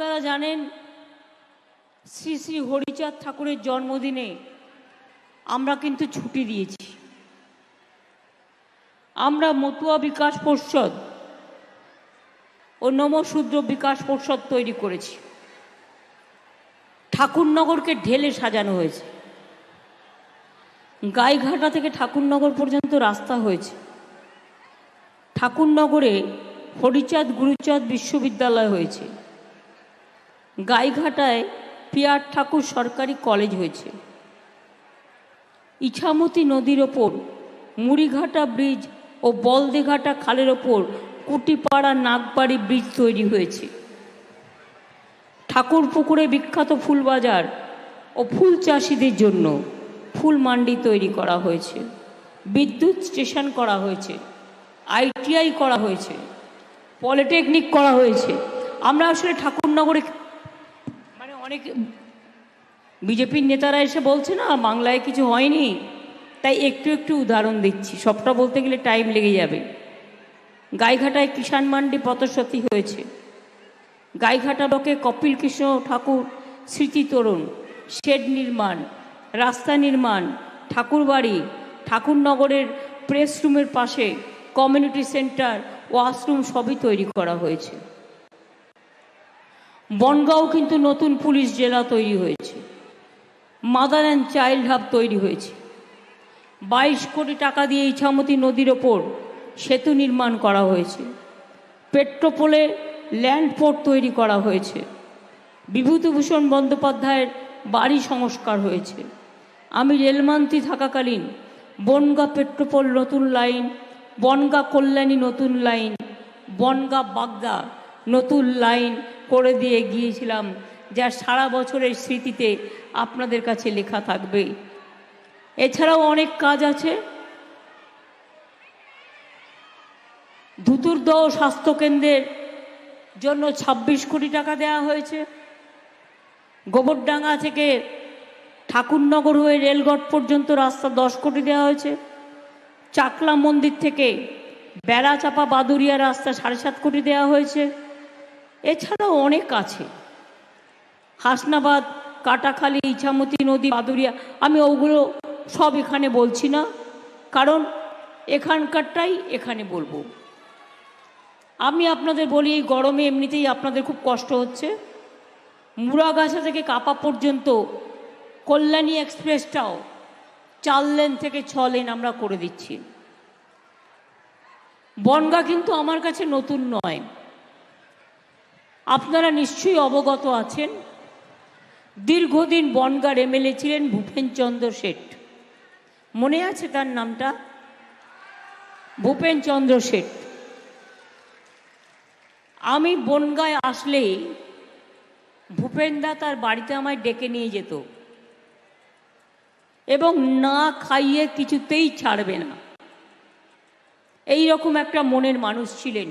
আপনারা জানেন শ্রী শ্রী হরিচাঁদ ঠাকুরের জন্মদিনে আমরা কিন্তু ছুটি দিয়েছি। আমরা মতুয়া বিকাশ পর্ষদ ও নমশূদ্র বিকাশ পর্ষদ তৈরি করেছি। ঠাকুরনগরকে ঢেলে সাজানো হয়েছে। গাইঘাটা থেকে ঠাকুরনগর পর্যন্ত রাস্তা হয়েছে। ঠাকুরনগরে হরিচাঁদ গুরুচাঁদ বিশ্ববিদ্যালয় হয়েছে। গাইঘাটায় পিয়ার ঠাকুর সরকারি কলেজ হয়েছে। ইছামতি নদীর ওপর মুড়িঘাটা ব্রিজ ও বলদেঘাটা খালের ওপর কুটিপাড়া নাগবাড়ি ব্রিজ তৈরি হয়েছে। ঠাকুরপুকুরে বিখ্যাত ফুলবাজার ও ফুল চাষিদের জন্য ফুল মান্ডি তৈরি করা হয়েছে। বিদ্যুৎ স্টেশন করা হয়েছে। ITI করা হয়েছে। পলিটেকনিক করা হয়েছে। আমরা আসলে ঠাকুরনগরে অনেক বিজেপির নেতারা এসে বলছে না বাংলায় কিছু হয়নি, তাই একটু একটু উদাহরণ দিচ্ছি, সবটা বলতে গেলে টাইম লেগে যাবে। গাইঘাটায় কিষাণ মান্ডি পথসতী হয়েছে। গাইঘাটা ব্লকে কপিল কৃষ্ণ ঠাকুর স্মৃতি তোরণ, শেড নির্মাণ, রাস্তা নির্মাণ, ঠাকুরবাড়ি, ঠাকুরনগরের প্রেস রুমের পাশে কমিউনিটি সেন্টার, ওয়াশরুম সবই তৈরি করা হয়েছে। বনগাঁও কিন্তু নতুন পুলিশ জেলা তৈরি হয়েছে। মাদার অ্যান্ড চাইল্ড হাব তৈরি হয়েছে। 22 কোটি টাকা দিয়ে ইছামতি নদীর ওপর সেতু নির্মাণ করা হয়েছে। পেট্রোপোলে ল্যান্ড পোর্ট তৈরি করা হয়েছে। বিভূতিভূষণ বন্দ্যোপাধ্যায়ের বাড়ি সংস্কার হয়েছে। আমি রেলমন্ত্রী থাকাকালীন বনগাঁ পেট্রোপোল নতুন লাইন, বনগাঁ কল্যাণী নতুন লাইন, বনগাঁ বাগদা নতুন লাইন করে দিয়ে গিয়েছিলাম, যা সারা বছরের স্মৃতিতে আপনাদের কাছে লেখা থাকবে। এছাড়াও অনেক কাজ আছে। ধুতুরদহ স্বাস্থ্যকেন্দ্রের জন্য 26 কোটি টাকা দেওয়া হয়েছে। গোবরডাঙ্গা থেকে ঠাকুরনগর হয়ে রেলগড় পর্যন্ত রাস্তা 10 কোটি দেওয়া হয়েছে। চাকলা মন্দির থেকে বেড়াচাপা বাদুরিয়া রাস্তা 7.5 কোটি দেওয়া হয়েছে। এছাড়াও অনেক আছে। হাসনাবাদ, কাটাখালী, ইছামতি নদী, বাদুরিয়া, আমি ওগুলো সব এখানে বলছি না, কারণ এখানকারটাই এখানে বলবো। আমি আপনাদের বলি, এই গরমে এমনিতেই আপনাদের খুব কষ্ট হচ্ছে। মুড়াগাছা থেকে কাপা পর্যন্ত কল্যাণী এক্সপ্রেসটাও 4 লেন থেকে 6 লেন আমরা করে দিচ্ছি। বনগাঁ কিন্তু আমার কাছে নতুন নয়, আপনারা নিশ্চয়ই অবগত আছেন। দীর্ঘদিন বনগাঁর MLA ছিলেন ভূপেনচন্দ্র শেঠ। মনে আছে তার নামটা? ভূপেনচন্দ্র শেঠ। আমি বনগাঁয় আসলেই ভূপেনদা তার বাড়িতে আমায় ডেকে নিয়ে যেত এবং না খাইয়ে কিছুতেই ছাড়বে না, এই রকম একটা মনের মানুষ ছিলেন।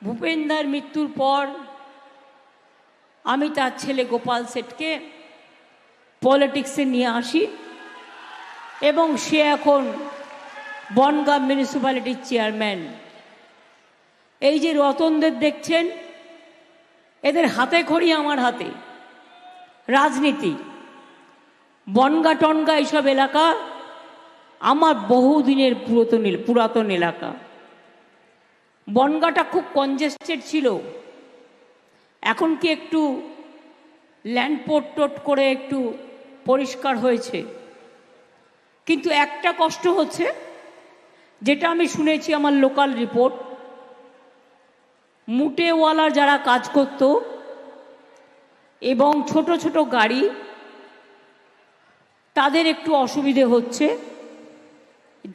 ভূপেনদার মৃত্যুর পর আমি তার ছেলে গোপাল শেঠকে পলিটিক্সে নিয়ে আসি এবং সে এখন বনগাঁ মিউনিসিপ্যালিটির চেয়ারম্যান। এই যে রতনদের দেখছেন, এদের হাতে খড়ি আমার হাতে। রাজনীতি, বনগাঁ টনগাঁ এইসব এলাকা আমার বহুদিনের পুরাতন এলাকা। বনগাঁটা খুব কনজেস্টেড ছিল, এখন কি একটু ল্যান্ড পোর্ট টোট করে একটু পরিষ্কার হয়েছে। কিন্তু একটা কষ্ট হচ্ছে, যেটা আমি শুনেছি আমার লোকাল রিপোর্ট, মুটেওয়ালা যারা কাজ করত এবং ছোট ছোট গাড়ি, তাদের একটু অসুবিধে হচ্ছে,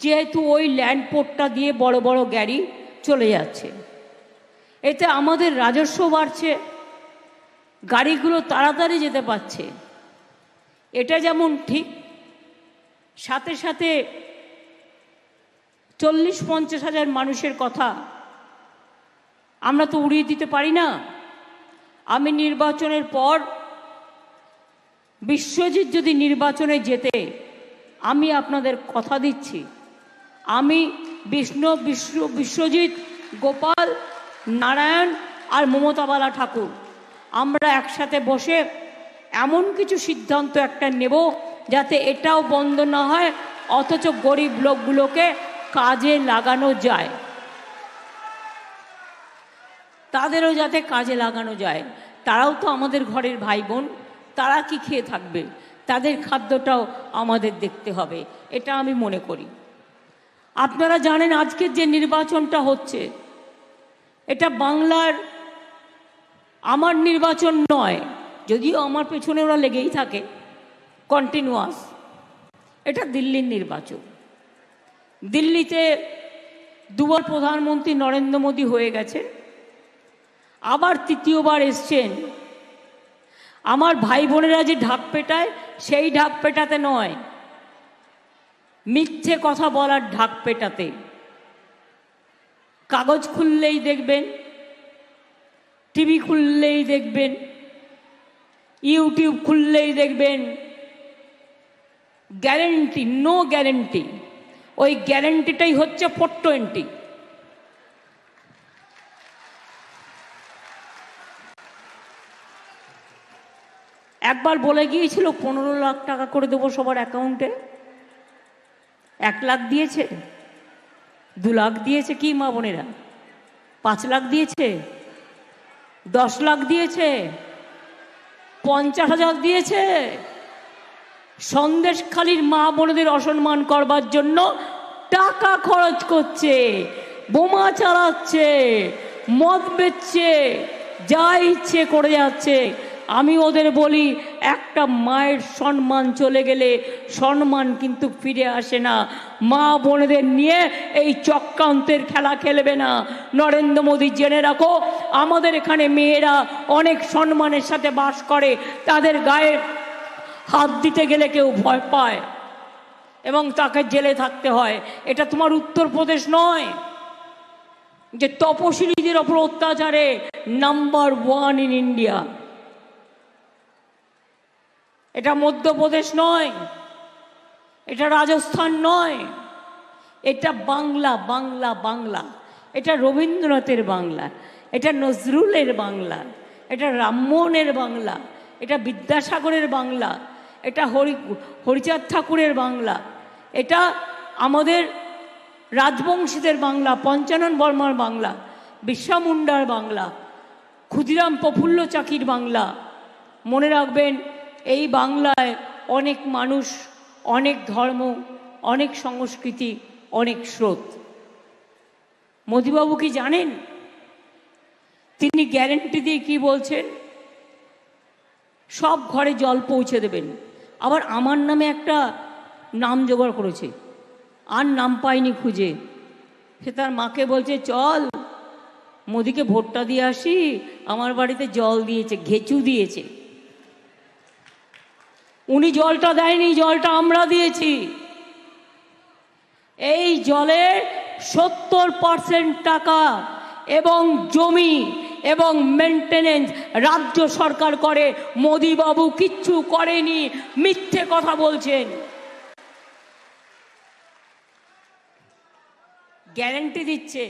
যেহেতু ওই ল্যান্ড পোর্টটা দিয়ে বড় বড় গাড়ি চলে যাচ্ছে। এতে আমাদের রাজস্ব বাড়ছে, গাড়িগুলো তাড়াতাড়ি যেতে পারছে। এটা যেমন ঠিক, সাথে সাথে 40-50 হাজার মানুষের কথা আমরা তো উড়িয়ে দিতে পারি না। আমি নির্বাচনের পর বিশ্বজিৎ যদি নির্বাচনে জেতে, আমি আপনাদের কথা দিচ্ছি, আমি বিশ্বজিৎ, গোপাল, নারায়ণ আর মমতাবালা ঠাকুর আমরা একসাথে বসে এমন কিছু সিদ্ধান্ত একটা নেব যাতে এটাও বন্ধ না হয়, অথচ গরিব লোকগুলোকে কাজে লাগানো যায়, তাদেরও যাতে কাজে লাগানো যায়। তারাও তো আমাদের ঘরের ভাই বোন, তারা কি খেয়ে থাকবে, তাদের খাদ্যটাও আমাদের দেখতে হবে, এটা আমি মনে করি। আপনারা জানেন আজকের যে নির্বাচনটা হচ্ছে, এটা বাংলার আমার নির্বাচন নয়, যদিও আমার পেছনে ওরা লেগেই থাকে কন্টিনিউয়াস। এটা দিল্লির নির্বাচন। দিল্লিতে দুবার প্রধানমন্ত্রী নরেন্দ্র মোদী হয়ে গেছে, আবার তৃতীয়বার এসছেন। আমার ভাই বোনেরা যে ঢাক পেটায়, সেই ঢাক পেটাতে নয়, মিথ্যে কথা বলার ঢাক পেটাতে। কাগজ খুললেই দেখবেন, টিভি খুললেই দেখবেন, ইউটিউব খুললেই দেখবেন গ্যারেন্টি, নো গ্যারেন্টি। ওই গ্যারেন্টিটাই হচ্ছে 420। একবার বলে গিয়েছিল 15 লাখ টাকা করে দেবো সবার অ্যাকাউন্টে। 1 লাখ দিয়েছে, 2 লাখ দিয়েছে কি মা বোনেরা? 5 লাখ দিয়েছে, 10 লাখ দিয়েছে, 50,000 দিয়েছে। সন্দেশখালির মা বোনেদের অসম্মান করবার জন্য টাকা খরচ করছে, বোমা চালাচ্ছে, মদ বেচছে, যা ইচ্ছে করে যাচ্ছে। আমি ওদের বলি, একটা মায়ের সম্মান চলে গেলে সম্মান কিন্তু ফিরে আসে না। মা বোনেদের নিয়ে এই চক্রান্তের খেলা খেলবে না। নরেন্দ্র মোদী জেনে রাখো, আমাদের এখানে মেয়েরা অনেক সম্মানের সাথে বাস করে, তাদের গায়ে হাত দিতে গেলে কেউ ভয় পায় এবং তাকে জেলে থাকতে হয়। এটা তোমার উত্তরপ্রদেশ নয় যে তপশিলীদের ওপর অত্যাচারে নাম্বার 1 ইন ইন্ডিয়া। এটা মধ্যপ্রদেশ নয়, এটা রাজস্থান নয়, এটা বাংলা, বাংলা, বাংলা। এটা রবীন্দ্রনাথের বাংলা, এটা নজরুলের বাংলা, এটা রামমোহনের বাংলা, এটা বিদ্যাসাগরের বাংলা, এটা হরিচাঁদ ঠাকুরের বাংলা, এটা আমাদের রাজবংশীদের বাংলা, পঞ্চানন বর্মার বাংলা, বিরসা মুন্ডার বাংলা, ক্ষুদিরাম প্রফুল্ল চাকির বাংলা। মনে রাখবেন, এই বাংলায় অনেক মানুষ, অনেক ধর্ম, অনেক সংস্কৃতি, অনেক স্রোত। মোদিবাবু কি জানেন? তিনি গ্যারেন্টি দিয়ে কি বলছেন? সব ঘরে জল পৌঁছে দেবেন। আবার আমার নামে একটা নাম জোগাড় করেছে, আর নাম পায়নি খুঁজে। সে তার মাকে বলছে, চল মোদিকে ভোটটা দিয়ে আসি, আমার বাড়িতে জল দিয়েছে, ঘেঁচু দিয়েছে। উনি জলটা দেয়নি, জলটা আমরা দিয়েছি। এই জলের 70% টাকা এবং জমি এবং মেনটেনেন্স রাজ্য সরকার করে। মোদিবাবু কিচ্ছু করেনি, মিথ্যে কথা বলছেন। গ্যারেন্টি দিচ্ছে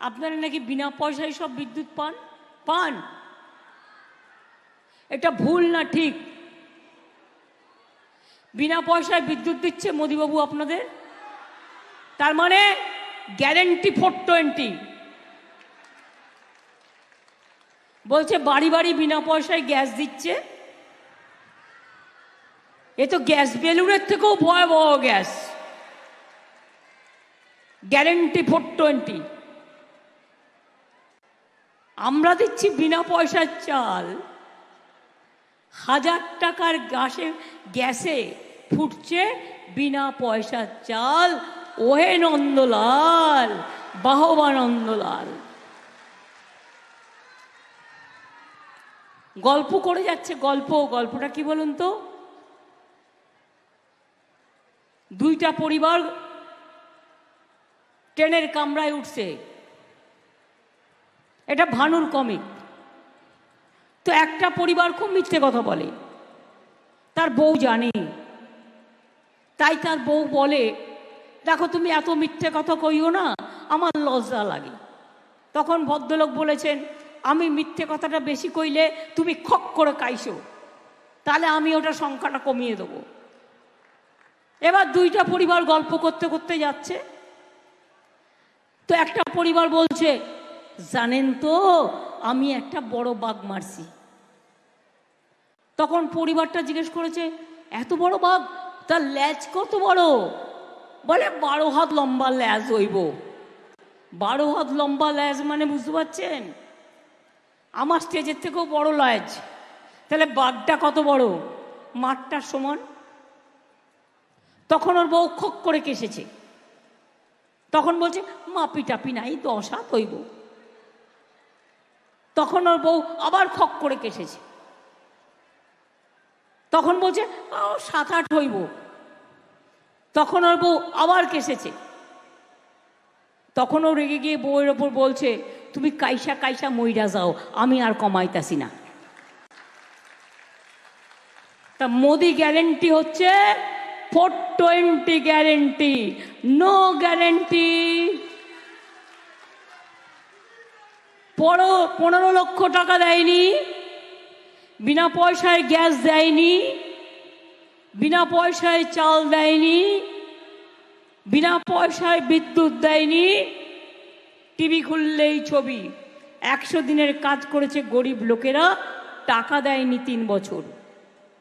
আপনারা নাকি বিনা পয়সায় সব বিদ্যুৎ পান। এটা ভুল না ঠিক? বিনা পয়সায় বিদ্যুৎ দিচ্ছে মোদিবাবু আপনাদের, তার মানে গ্যারেন্টি 420। বলছে বাড়ি বাড়ি বিনা পয়সায় গ্যাস দিচ্ছে। এ তো গ্যাস বেলুনের থেকেও ভয়াবহ গ্যাস। গ্যারেন্টি 420। আমরা দিচ্ছি বিনা পয়সার চাল। 1000 টাকার গ্যাসে ফুটছে বিনা পয়সার চাল। ওহে নন্দলাল, বাহবা নন্দলাল। গল্প করে যাচ্ছে, গল্পটা কি বলুন তো? 2টা পরিবার ট্রেনের কামরায় উঠছে, এটা ভানুর কমিক। তো একটা পরিবার খুব মিথ্যে কথা বলে, তার বউ জানে, তাই তার বউ বলে, দেখো তুমি এত মিথ্যে কথা কইও না, আমার লজ্জা লাগে। তখন ভদ্রলোক বলেছেন, আমি মিথ্যে কথাটা বেশি কইলে তুমি খক করে কাইছো, তাহলে আমি ওটা সংখ্যাটা কমিয়ে দেবো। এবার দুইটা পরিবার গল্প করতে করতে যাচ্ছে, তো একটা পরিবার বলছে, জানেন তো আমি একটা বড় বাঘ মারছি। তখন পরিবারটা জিজ্ঞেস করেছে, এত বড় বাঘ, তার ল্যাজ কত বড়? বলে 12 হাত লম্বা ল্যাজ হইব। 12 হাত লম্বা ল্যাজ মানে বুঝতে পারছেন, আমার স্টেজের থেকেও বড় ল্যাজ। তাহলে বাঘটা কত বড়? মাঠটার সমান। তখন ওর বউ খক করে কেসেছে। তখন বলছে, মাপি টাপি নাই, 10 হাত হইব। তখন ওর বউ আবার খক করে কেসেছে। তখন বলছে, 7-8 হইব। তখন ওর বউ আবার কেসেছে। তখন ও রেগে গিয়ে বউয়ের ওপর বলছে, তুমি কাইসা কাইসা মইরা যাও, আমি আর কমাইতাছি না। তা মোদি গ্যারেন্টি হচ্ছে 420 গ্যারেন্টি, নো গ্যারেন্টি। 15 লক্ষ টাকা দেয়নি, বিনা পয়সায় গ্যাস দেয়নি, বিনা পয়সায় চাল দেয়নি, বিনা পয়সায় বিদ্যুৎ দেয়নি। টিভি খুললেই ছবি। 100 দিনের কাজ করেছে গরিব লোকেরা, টাকা দেয়নি 3 বছর।